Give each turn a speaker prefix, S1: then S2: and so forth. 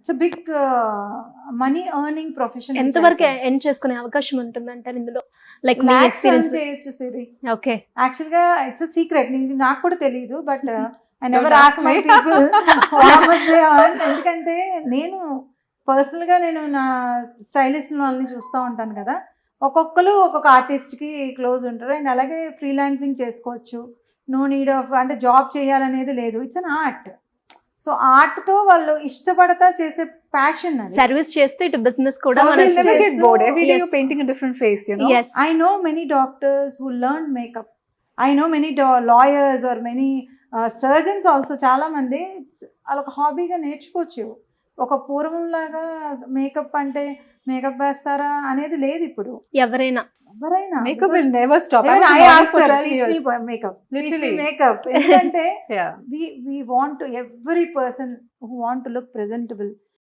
S1: It's big money earning profession.
S2: ఎంతవరకు earn చేసుకునే అవకాశం ఉంటుంది అంటారు ఇందులో? లైక్ మీ
S1: లాక్స్
S2: ఎక్స్పీరియన్స్.
S1: చేయొచ్చు సిరి.
S2: ఓకే.
S1: యాక్చువల్ గా ఇట్స్ సీక్రెట్, నాకు కూడా తెలియదు. But I never ask my people how much they earn. ఎందుకంటే నేను పర్సనల్ గా నేను నా స్టైలిస్ట్ వాళ్ళని చూస్తూ ఉంటాను కదా, ఒక్కొక్కరు ఒక్కొక్క ఆర్టిస్ట్ కి క్లోజ్ ఉంటారు. అండ్ అలాగే ఫ్రీలాన్సింగ్ చేసుకోవచ్చు, నో నీడ్ ఆఫ్ అంటే జాబ్ చేయాలనేది లేదు. It's an art. So art తో వాళ్ళు ఇష్టపడతా చేసే ప్యాషన్.
S2: సర్వీస్ చేస్తూ ఇటు బిజినెస్ కూడా
S1: So
S2: మనం
S1: you'll never get
S3: bored. Every day
S2: Yes.
S3: you're painting a different face, you know.
S2: Yes.
S1: I know many doctors who learned makeup. I know many lawyers or many surgeons also. చాలా మంది వాళ్ళొక హాబీగా నేర్చుకోవచ్చు. ఒక పూర్వంలాగా makeup అంటే makeup వేస్తారా అనేది లేదు ఇప్పుడు.
S2: ఎవరైనా
S1: ఎవరైనా
S3: Makeup will never stop.
S1: Even
S3: was
S1: I
S3: modeling
S1: ask
S3: for
S1: her,
S3: 12
S1: teach me
S3: years.
S1: makeup. Teach
S3: Literally.
S1: me makeup. ఎందుకంటే
S3: Yeah.
S1: we want to, every person who want to look presentable,